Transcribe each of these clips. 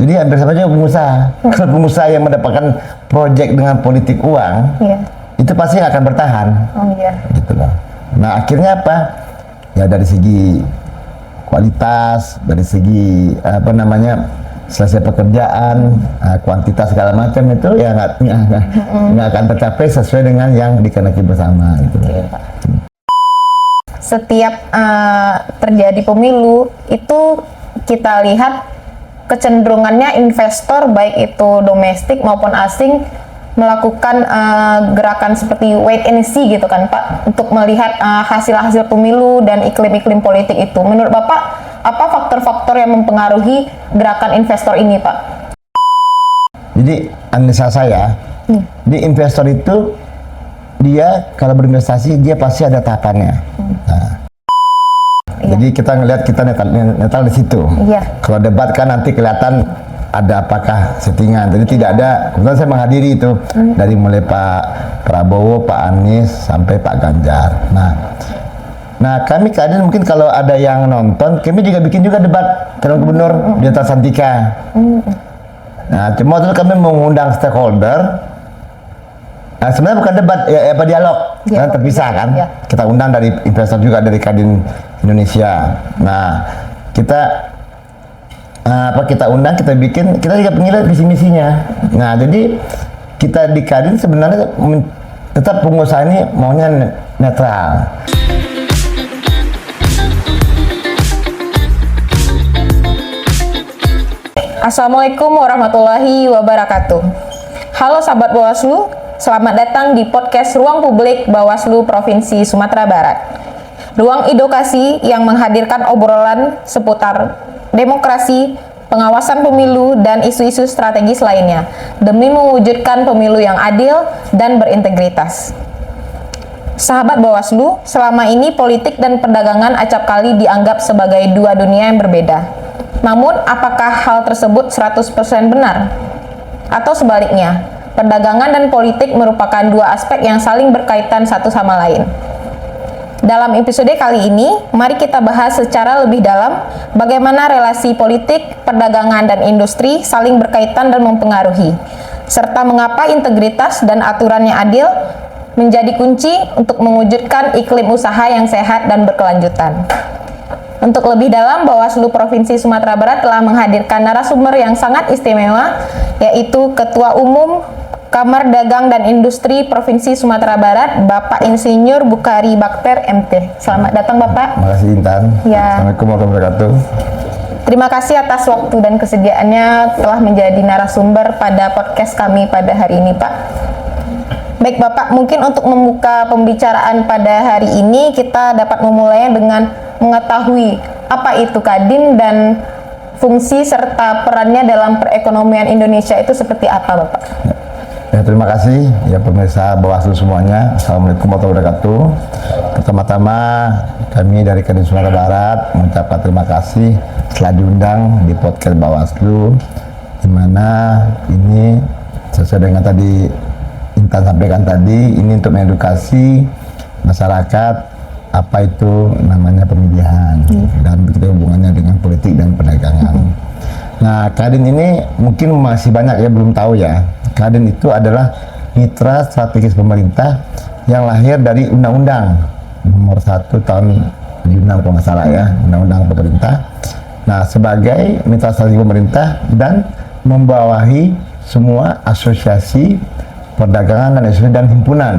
Jadi hampir sama aja pengusaha. Kalau pengusaha yang mendapatkan proyek dengan politik uang, itu pasti akan bertahan. Gitu loh. Nah akhirnya apa? Ya dari segi kualitas, dari segi selesai pekerjaan, kuantitas segala macam itu ya nggak akan tercapai sesuai dengan yang dikehendaki bersama. Gitu. Setiap terjadi pemilu itu kita lihat kecenderungannya investor baik itu domestik maupun asing melakukan gerakan seperti wait and see gitu kan Pak, untuk melihat hasil-hasil pemilu dan iklim-iklim politik itu. Menurut Bapak, apa faktor-faktor yang mempengaruhi gerakan investor ini Pak? Jadi analisa saya, di investor itu dia kalau berinvestasi dia pasti ada tahapannya. Jadi kita ngelihat kita netral di situ. Kalau debat kan nanti kelihatan ada apakah settingan. Jadi tidak ada. Kemudian saya menghadiri itu dari mulai Pak Prabowo, Pak Anies sampai Pak Ganjar. Nah kami kadang mungkin kalau ada yang nonton, kami juga bikin juga debat calon gubernur di atas Santika. Nah cuma itu kami mengundang stakeholder. Nah, sebenarnya bukan debat, ya dialog, kan terpisah kan. Kita undang dari investor juga dari Kadin Indonesia. Nah, kita undang, kita bikin, kita juga pengen visi misinya. Nah, jadi kita di Kadin sebenarnya tetap pengusaha ini maunya netral. Assalamualaikum warahmatullahi wabarakatuh. Halo sahabat Bawaslu, selamat datang di podcast Ruang Publik Bawaslu Provinsi Sumatera Barat. Ruang edukasi yang menghadirkan obrolan seputar demokrasi, pengawasan pemilu, dan isu-isu strategis lainnya demi mewujudkan pemilu yang adil dan berintegritas. Sahabat Bawaslu, selama ini politik dan perdagangan acap kali dianggap sebagai dua dunia yang berbeda. Namun, apakah hal tersebut 100% benar? Atau sebaliknya, perdagangan dan politik merupakan dua aspek yang saling berkaitan satu sama lain. Dalam episode kali ini, mari kita bahas secara lebih dalam bagaimana relasi politik, perdagangan, dan industri saling berkaitan dan mempengaruhi, serta mengapa integritas dan aturan yang adil menjadi kunci untuk mewujudkan iklim usaha yang sehat dan berkelanjutan. Untuk lebih dalam, Bawaslu Provinsi Sumatera Barat telah menghadirkan narasumber yang sangat istimewa, yaitu Ketua Umum Kamar Dagang dan Industri Provinsi Sumatera Barat, Bapak Insinyur Bukhari Bakter MT. Selamat datang Bapak. Terima kasih Intan. Assalamualaikum warahmatullahi wabarakatuh. Terima kasih atas waktu dan kesediaannya telah menjadi narasumber pada podcast kami pada hari ini Pak. Baik Bapak, mungkin untuk membuka pembicaraan pada hari ini kita dapat memulainya dengan mengetahui apa itu Kadin dan fungsi serta perannya dalam perekonomian Indonesia itu seperti apa Bapak? Ya, terima kasih ya pemirsa Bawaslu semuanya. Assalamualaikum warahmatullahi wabarakatuh. Pertama-tama kami dari Kadin Sumatera Barat mengucapkan terima kasih telah diundang di podcast Bawaslu, di mana ini sesuai dengan tadi Intan sampaikan tadi, ini untuk mengedukasi masyarakat apa itu namanya pemilihan dan begitu hubungannya dengan politik dan perdagangan. Nah, Kadin ini mungkin masih banyak ya belum tahu ya. Kadin itu adalah mitra strategis pemerintah yang lahir dari Undang-Undang nomor 1 tahun 76 kalau nggak salah ya, Undang-Undang pemerintah. Nah, sebagai mitra strategis pemerintah dan membawahi semua asosiasi perdagangan dan industri dan himpunan.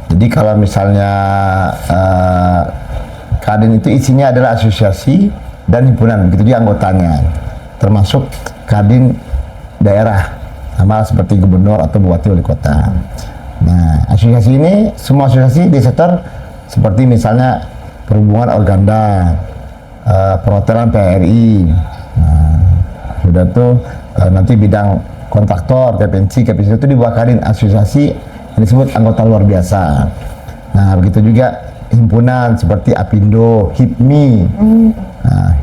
Jadi kalau misalnya Kadin itu isinya adalah asosiasi dan himpunan, begitu juga anggotanya, termasuk Kadin daerah, sama seperti gubernur atau bupati wali kota. Nah, asosiasi ini semua asosiasi di sektor seperti misalnya perhubungan Organda, perhotelan PRI, sudah tuh nanti bidang kontraktor, KPNC itu di bawah Kadin, asosiasi yang disebut anggota luar biasa. Nah, begitu juga himpunan seperti Apindo, HIPMI,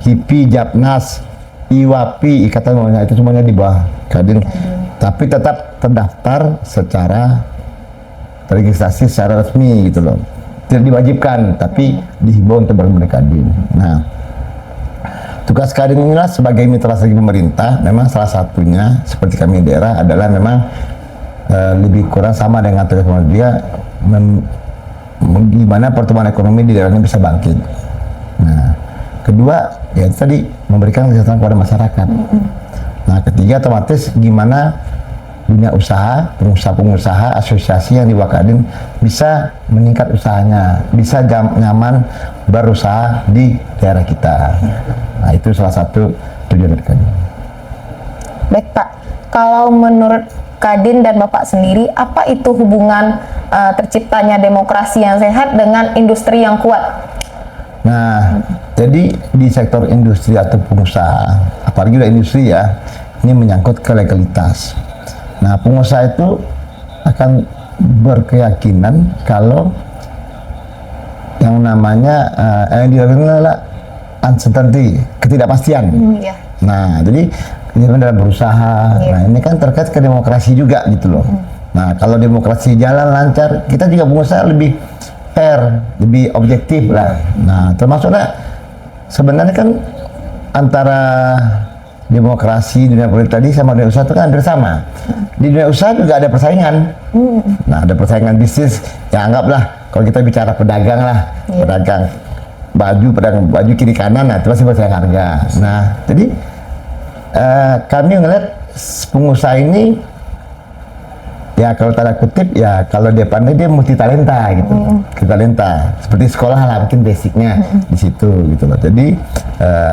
HIPI, Japnas, IWAPI, Ikatan Wanita, itu semuanya di bawah Kadin. Tapi tetap terdaftar secara registrasi secara resmi gitu loh. Tidak diwajibkan, tapi dihimbau untuk bergabung Kadin. Nah, tugas Kadin inilah sebagai mitra strategi pemerintah, memang salah satunya seperti kami di daerah adalah memang lebih kurang sama dengan tugas dia gimana pertumbuhan ekonomi di daerah ini bisa bangkit. Nah, kedua ya tadi memberikan kesejahteraan kepada masyarakat. Nah, ketiga otomatis gimana dunia usaha, pengusaha-pengusaha, asosiasi yang di Wakadin bisa meningkat usahanya, bisa nyaman berusaha di daerah kita. Nah, itu salah satu tujuan dari Kadin. Baik Pak, kalau menurut Kadin dan Bapak sendiri, apa itu hubungan terciptanya demokrasi yang sehat dengan industri yang kuat? Nah, jadi di sektor industri atau pengusaha, apalagi udah industri ya, ini menyangkut ke legalitas. Nah, pengusaha itu akan berkeyakinan kalau yang namanya yang dilakukan adalah uncertainty, ketidakpastian. Iya. Nah, jadi ini dalam berusaha. Nah, ini kan terkait ke demokrasi juga gitu loh. Nah, kalau demokrasi jalan lancar, kita juga pengusaha lebih fair, lebih objektif lah. Nah, termasuknya sebenarnya kan antara demokrasi dunia politik tadi sama dunia usaha itu kan hampir sama. Di dunia usaha juga ada persaingan. Nah, ada persaingan bisnis. Ya anggaplah kalau kita bicara pedagang lah, pedagang baju kiri kanan, nah itu pasti persaingan harga. Nah, jadi kami ngeliat pengusaha ini ya kalau tanda kutip ya kalau dia pandai dia multi talenta gitu, talenta seperti sekolah lah mungkin basicnya di situ gitu loh. Jadi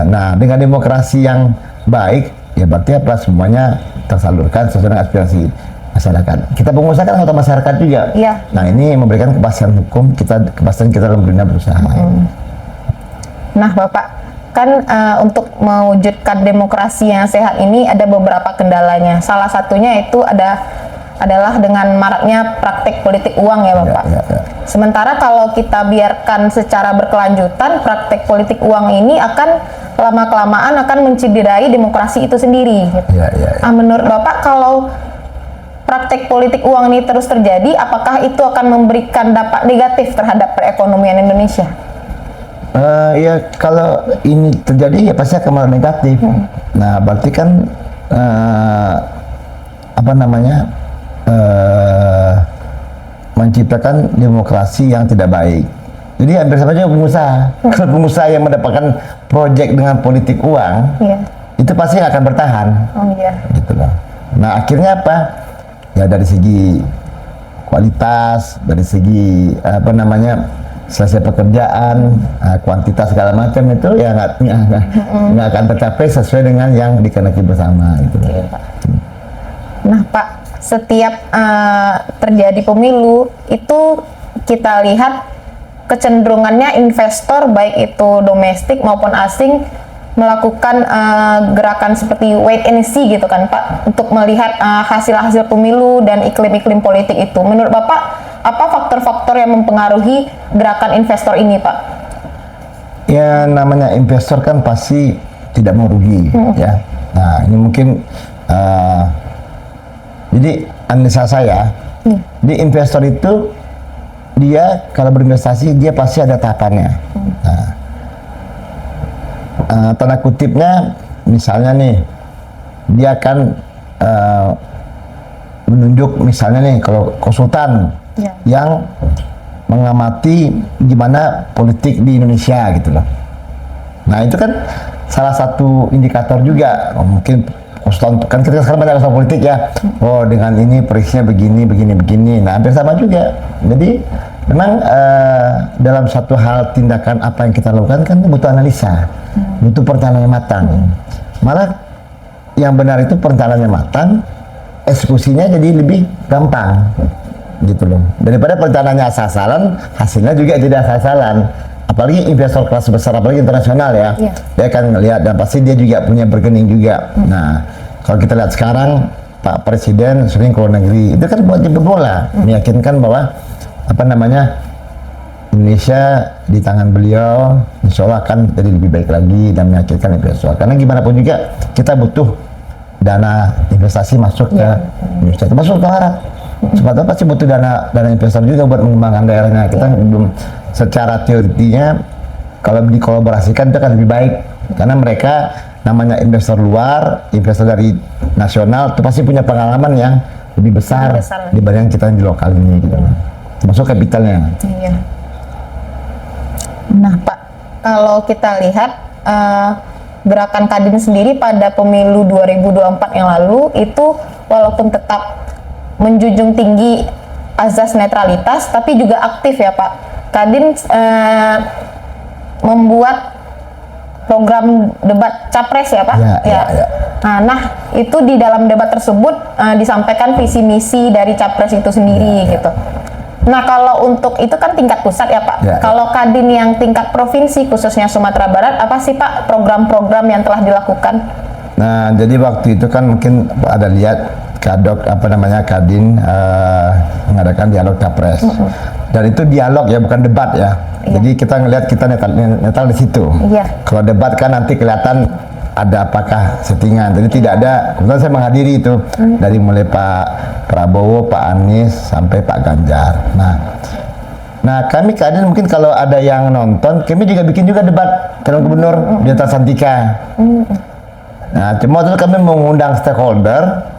nah dengan demokrasi yang baik ya berarti apa semuanya tersalurkan sesuai dengan aspirasi masyarakat. Kita pengusaha kan anggota masyarakat juga. Iya. Nah ini memberikan kepastian hukum kepastian kita dalam dunia berusaha. Nah Bapak, kan untuk mewujudkan demokrasi yang sehat ini ada beberapa kendalanya. Salah satunya itu adalah dengan maraknya praktik politik uang ya Bapak. Ya. Sementara kalau kita biarkan secara berkelanjutan, praktik politik uang ini akan lama-kelamaan akan menciderai demokrasi itu sendiri. Ya. Menurut Bapak, kalau praktik politik uang ini terus terjadi, apakah itu akan memberikan dampak negatif terhadap perekonomian Indonesia? Ya kalau ini terjadi ya pasti akan malah negatif. Nah berarti kan menciptakan demokrasi yang tidak baik. Jadi hampir sama aja pengusaha. Kalau pengusaha yang mendapatkan proyek dengan politik uang, itu pasti akan bertahan. Gitu loh. Nah akhirnya apa? Ya dari segi kualitas, dari segi selesai pekerjaan, kuantitas segala macam itu ya nggak akan tercapai sesuai dengan yang dikehendaki bersama. Gitu. Nah Pak, setiap terjadi pemilu itu kita lihat kecenderungannya investor baik itu domestik maupun asing melakukan gerakan seperti wait and see gitu kan Pak, untuk melihat hasil-hasil pemilu dan iklim-iklim politik itu. Menurut Bapak, apa faktor-faktor yang mempengaruhi gerakan investor ini Pak? Ya namanya investor kan pasti tidak mau rugi ya. Nah ini mungkin jadi analisa saya di investor itu dia kalau berinvestasi dia pasti ada tahapannya. Tanda kutipnya misalnya nih dia akan menunjuk misalnya nih kalau konsultan yang mengamati gimana politik di Indonesia gitu loh. Nah itu kan salah satu indikator juga. Mungkin konsultan kan kita sekarang banyak konsultan politik ya. Oh dengan ini periksnya begini. Nah hampir sama juga. Jadi memang dalam satu hal tindakan apa yang kita lakukan kan butuh analisa, butuh perencanaan yang matang. Malah yang benar itu perencanaannya matang, eksekusinya jadi lebih gampang, gitu loh. Daripada perencanaannya asal-asalan, hasilnya juga tidak asal-asalan. Apalagi investor kelas besar, apalagi internasional ya, dia akan ngelihat dan pasti dia juga punya bergening juga. Nah, kalau kita lihat sekarang Pak Presiden sering ke luar negeri, itu kan buat jemput bola, meyakinkan bahwa Indonesia di tangan beliau insya Allah akan jadi lebih baik lagi dan meyakinkan investor. Karena gimana pun juga kita butuh dana investasi masuk ke Indonesia, termasuk ke Arab. Sebab pasti butuh dana investor juga buat mengembangkan daerahnya. Kita belum secara teorinya kalau dikolaborasikan itu akan lebih baik, karena mereka namanya investor luar, investor dari nasional itu pasti punya pengalaman yang lebih besar, dibanding kita di lokal ini gitu. Termasuk kapitalnya. Iya. Nah Pak, kalau kita lihat gerakan Kadin sendiri pada pemilu 2024 yang lalu itu walaupun tetap menjunjung tinggi azas netralitas, tapi juga aktif ya Pak. Kadin membuat program debat capres ya Pak. Ya. Nah itu di dalam debat tersebut disampaikan visi misi dari capres itu sendiri gitu. Nah kalau untuk itu kan tingkat pusat ya Pak. Kalau Kadin yang tingkat provinsi khususnya Sumatera Barat, apa sih Pak program-program yang telah dilakukan? Nah jadi waktu itu kan mungkin ada lihat Kadin mengadakan dialog capres. Dan itu dialog ya, bukan debat ya. Jadi kita ngelihat kita netral di situ. Kalau debat kan nanti kelihatan ada apakah settingan. Jadi tidak ada. Kebetulan saya menghadiri itu dari mulai Pak Prabowo, Pak Anies sampai Pak Ganjar. Nah kami Kadin mungkin kalau ada yang nonton, kami juga bikin juga debat calon gubernur di atas Santika. Nah cuma itu kami mengundang stakeholder.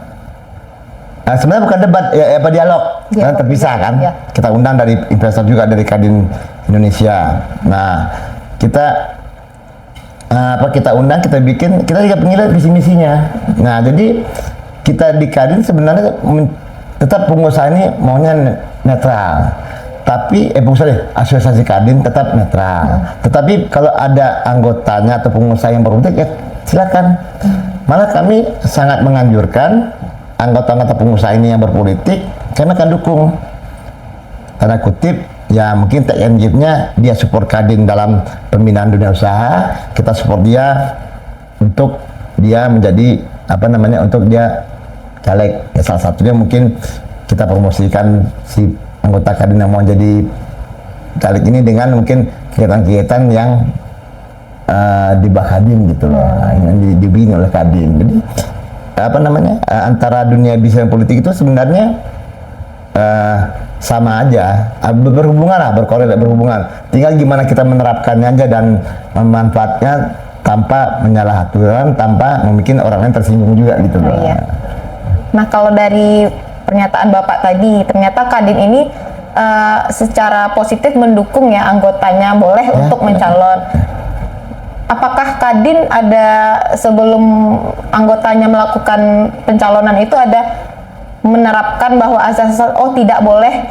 Nah, sebenarnya bukan debat, ya dialog, karena terpisah kan. Kita undang dari investor juga dari Kadin Indonesia. Nah, kita undang, kita bikin, kita juga penilai visi misinya. Nah, jadi kita di Kadin sebenarnya tetap pengusaha ini maunya netral. Tapi asosiasi Kadin tetap netral. Tetapi kalau ada anggotanya atau pengusaha yang berpolitik, ya silakan. Malah kami sangat menganjurkan anggota-anggota pengusaha ini yang berpolitik, kami akan dukung. Tanda kutip, ya mungkin TNG-nya dia support Kadin dalam pembinaan dunia usaha, kita support dia untuk dia menjadi untuk dia caleg. Ya, salah satunya mungkin kita promosikan si anggota Kadin yang mau jadi caleg ini dengan mungkin kegiatan-kegiatan yang di bawah Kadin gitu loh, yang dibimbing oleh Kadin. Jadi antara dunia bisnis dan politik itu sebenarnya sama aja, berhubungan. Tinggal gimana kita menerapkannya aja dan memanfaatnya tanpa menyalah aturan, tanpa membuat orang lain tersinggung juga gitu loh. Iya. Nah kalau dari pernyataan Bapak tadi, ternyata Kadin ini secara positif mendukung ya anggotanya boleh untuk mencalon. Apakah Kadin ada sebelum anggotanya melakukan pencalonan itu ada menerapkan bahwa asas tidak boleh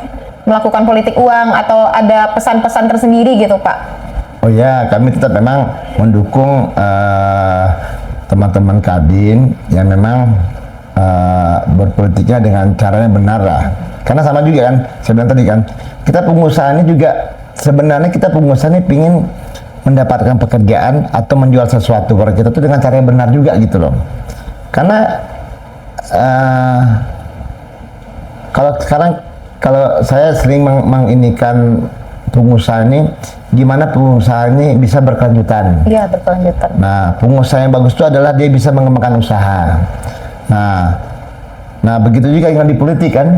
melakukan politik uang atau ada pesan-pesan tersendiri gitu Pak? Oh ya, kami tetap memang mendukung teman-teman Kadin yang memang berpolitiknya dengan caranya benar lah. Karena sama juga kan, saya bilang tadi kan, kita pengusaha ini juga sebenarnya pingin mendapatkan pekerjaan atau menjual sesuatu kepada kita tuh dengan cara yang benar juga gitu loh. Karena kalau saya sering menginikan pengusaha ini, gimana pengusaha ini bisa berkelanjutan. Iya, berkelanjutan. Nah, pengusaha yang bagus itu adalah dia bisa mengembangkan usaha. Nah begitu juga yang di politik kan.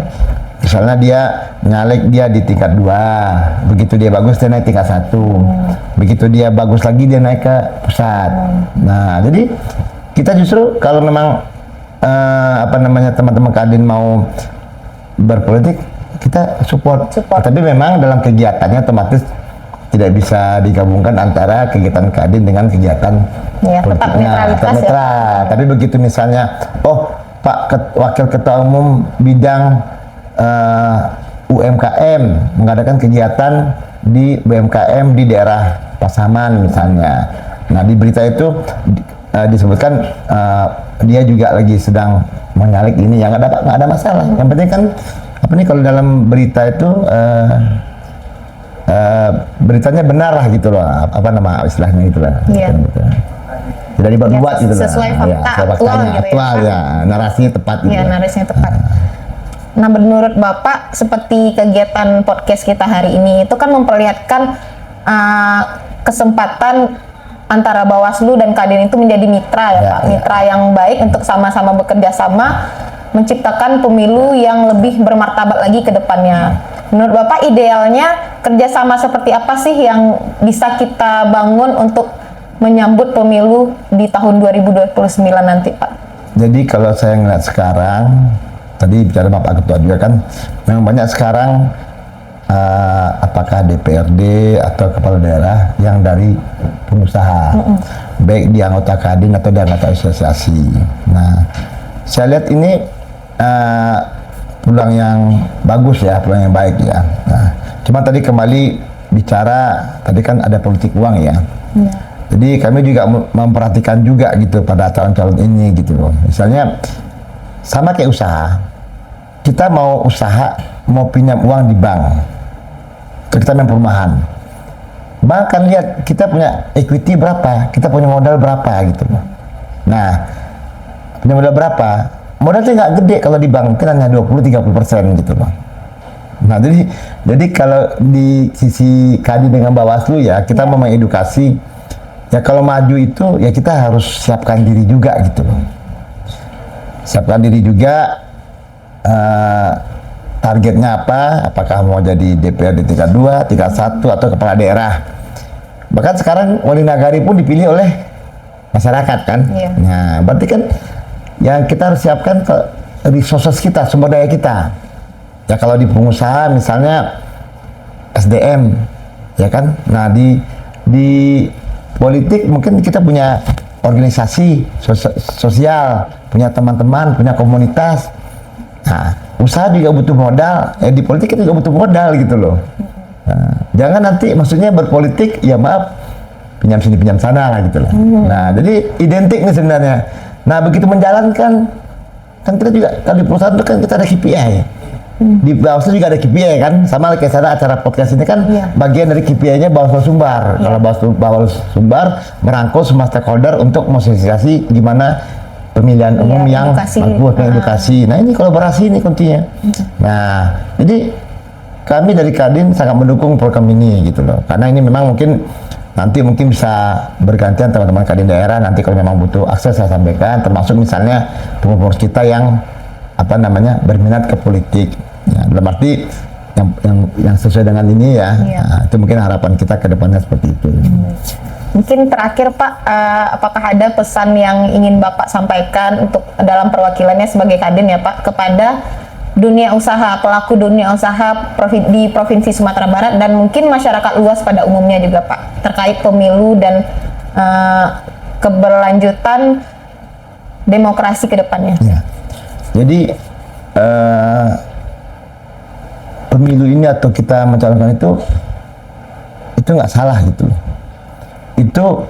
Misalnya dia nyalek dia di tingkat 2, begitu dia bagus dia naik tingkat 1, begitu dia bagus lagi dia naik ke pusat. Nah jadi kita justru kalau memang teman-teman Kadin mau berpolitik, kita support. Tapi memang dalam kegiatannya otomatis tidak bisa digabungkan antara kegiatan Kadin dengan kegiatan politiknya. Tetap netral. Tapi begitu misalnya, Pak Wakil Ketua Umum bidang UMKM mengadakan kegiatan di UMKM di daerah Pasaman misalnya. Nah di berita itu disebutkan dia juga lagi sedang menyalek ini, ya nggak ada masalah. Yang penting kan kalau dalam berita itu beritanya benar lah gitu loh, istilahnya gitu lah. Iya. Gitu. Tidak dibuat-buat gitu lah. Sesuai fakta aktual ya, narasinya tepat gitu. Iya, narasinya tepat. Nah, menurut Bapak, seperti kegiatan podcast kita hari ini itu kan memperlihatkan kesempatan antara Bawaslu dan Kadin itu menjadi mitra ya Pak, mitra yang baik untuk sama-sama bekerja sama menciptakan pemilu yang lebih bermartabat lagi ke depannya. Menurut Bapak idealnya kerjasama seperti apa sih yang bisa kita bangun untuk menyambut pemilu di tahun 2029 nanti, Pak? Jadi kalau saya ngeliat sekarang, tadi bicara Bapak Ketua juga kan, memang banyak sekarang apakah DPRD atau kepala daerah yang dari pengusaha, baik di anggota Kadin atau di anggota asosiasi. Nah, saya lihat ini peluang yang bagus ya, peluang yang baik ya. Nah, cuma tadi kembali bicara, tadi kan ada politik uang ya. Jadi kami juga memperhatikan juga gitu pada calon-calon ini gitu loh. Misalnya sama kayak usaha, kita mau usaha, mau pinjam uang di bank, kita main perumahan. Bank kan lihat kita punya equity berapa, kita punya modal berapa gitu loh. Nah, punya modal berapa? Modalnya nggak gede kalau di bank, mungkin hanya 20-30% gitu loh. Nah, jadi kalau di sisi Kadin dengan Bawaslu ya, kita mau mengedukasi, ya kalau maju itu ya kita harus siapkan diri juga gitu loh. Siapkan diri juga, targetnya apa, apakah mau jadi DPRD tingkat 2, tingkat 1, atau kepala daerah. Bahkan sekarang wali nagari pun dipilih oleh masyarakat kan. Nah, berarti kan yang kita harus siapkan ke resources kita, sumber daya kita. Ya kalau di pengusaha misalnya SDM, ya kan. Nah di politik mungkin kita punya organisasi sosial, punya teman-teman, punya komunitas. Nah, usaha juga butuh modal, di politik kita juga butuh modal gitu loh. Nah, jangan nanti maksudnya berpolitik, ya maaf, pinjam sini pinjam sana lah gitu loh. Nah, jadi identik nih sebenarnya. Nah, begitu menjalankan, kan kita juga, kalau di perusahaan itu kan kita ada KPI. Di Bawaslu juga ada KPI kan, sama kayak sana acara podcast ini kan bagian dari KPI-nya Bawaslu Sumbar. Kalau Bawaslu Sumbar merangkul semua stakeholder untuk mensosialisasi gimana pemilihan umum yang bagus, edukasi. Nah, ini kolaborasi ini kuncinya. Nah, jadi kami dari Kadin sangat mendukung program ini gitu loh. Karena ini memang nanti mungkin bisa bergantian teman-teman Kadin daerah, nanti kalau memang butuh akses saya sampaikan, termasuk misalnya pengurus kita yang berminat ke politik. Ya, dalam arti yang sesuai dengan ini ya. Nah, itu mungkin harapan kita ke depannya seperti itu. Mungkin terakhir Pak, apakah ada pesan yang ingin Bapak sampaikan untuk dalam perwakilannya sebagai Kadin ya Pak, kepada dunia usaha, pelaku dunia usaha di Provinsi Sumatera Barat dan mungkin masyarakat luas pada umumnya juga Pak, terkait pemilu dan keberlanjutan demokrasi ke depannya? Ya. Jadi pemilu ini atau kita mencalonkan itu nggak salah gitu. Itu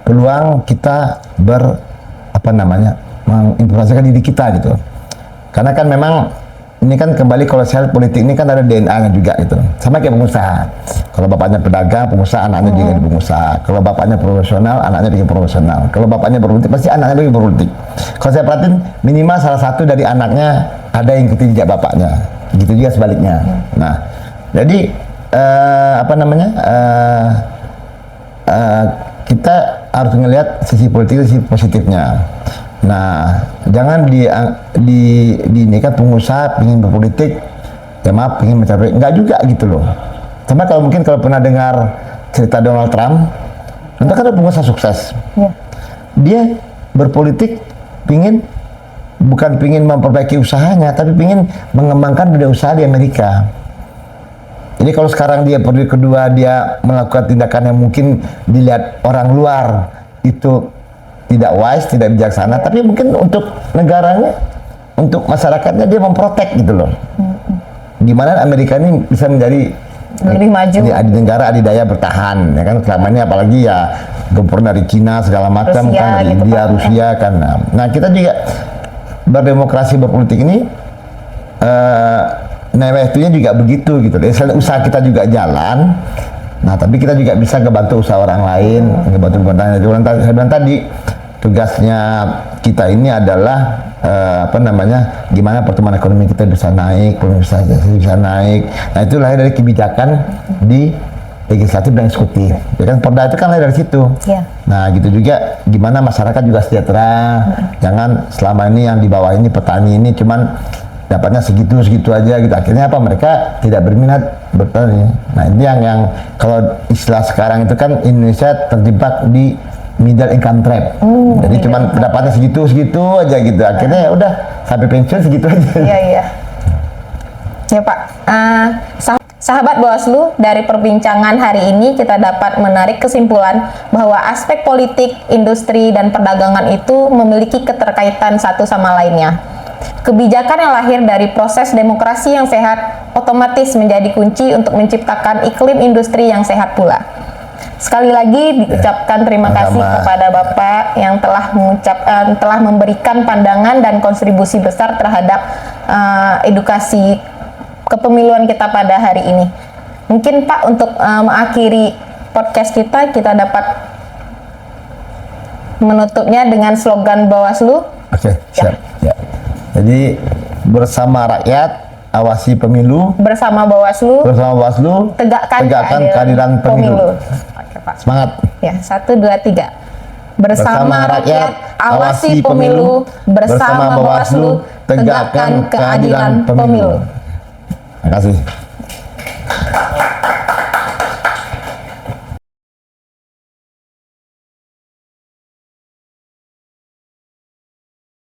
peluang kita menginformasikan diri kita gitu. Karena kan memang ini kan kembali, kalau saya politik ini kan ada DNA-nya juga gitu. Sama kayak pengusaha. Kalau bapaknya pedagang, pengusaha, anaknya juga di pengusaha. Kalau bapaknya profesional, anaknya juga profesional. Kalau bapaknya berpolitik, pasti anaknya juga berpolitik. Kalau saya perhatiin, minimal salah satu dari anaknya ada yang ikutin jejak bapaknya. Gitu juga sebaliknya. Nah, jadi kita harus melihat sisi politik, sisi positifnya. Nah, jangan ini kan pengusaha ingin berpolitik, ya maaf, ingin mencapai, enggak juga gitu loh. Sama kalau pernah dengar cerita Donald Trump, itu kan ada pengusaha sukses. Dia berpolitik bukan pingin memperbaiki usahanya, tapi pingin mengembangkan dunia usaha di Amerika. Jadi kalau sekarang dia periode kedua dia melakukan tindakan yang mungkin dilihat orang luar itu tidak wise, tidak bijaksana, tapi mungkin untuk negaranya, untuk masyarakatnya dia memprotek gitu loh. Gimana Amerika ini bisa menjadi lebih maju, negara adidaya bertahan, ya kan, selama ini apalagi ya gempur dari Cina segala macam kan, dari India, Rusia kan. Nah, kita juga berdemokrasi, berpolitik ini waktunya juga begitu gitu. Jadi usaha kita juga jalan. Nah, tapi kita juga bisa ngebantu usaha orang lain, ngebantu pemerintahan. Saya bilang tadi, tugasnya kita ini adalah gimana pertumbuhan ekonomi kita bisa naik, investasi bisa naik. Nah, itu lahir dari kebijakan di legislatif dan eksekutif. Ya kan, Perda itu kan lahir dari situ. Nah, gitu juga gimana masyarakat juga sejahtera. Jangan selama ini yang di bawah ini petani ini cuman dapatnya segitu aja gitu. Akhirnya apa, mereka tidak berminat bertani. Nah ini yang kalau istilah sekarang itu kan Indonesia terjebak di middle income trap. Jadi cuman pendapatnya segitu aja gitu. Akhirnya ya udah sampai pensiun segitu aja. Iya. Ya Pak, sahabat Bawaslu, dari perbincangan hari ini kita dapat menarik kesimpulan bahwa aspek politik, industri, dan perdagangan itu memiliki keterkaitan satu sama lainnya. Kebijakan yang lahir dari proses demokrasi yang sehat otomatis menjadi kunci untuk menciptakan iklim industri yang sehat pula. Sekali lagi diucapkan terima kasih kepada Bapak yang telah memberikan pandangan dan kontribusi besar terhadap edukasi kepemiluan kita pada hari ini. Mungkin Pak, untuk mengakhiri podcast kita dapat menutupnya dengan slogan Bawaslu. Oke, siap. Ya. Jadi bersama rakyat awasi pemilu. Bersama Bawaslu. Tegakkan keadilan pemilu. Oke Pak. Semangat. Ya, 1, 2, 3. Bersama rakyat awasi pemilu. Bersama Bawaslu tegakkan keadilan pemilu. Terima kasih.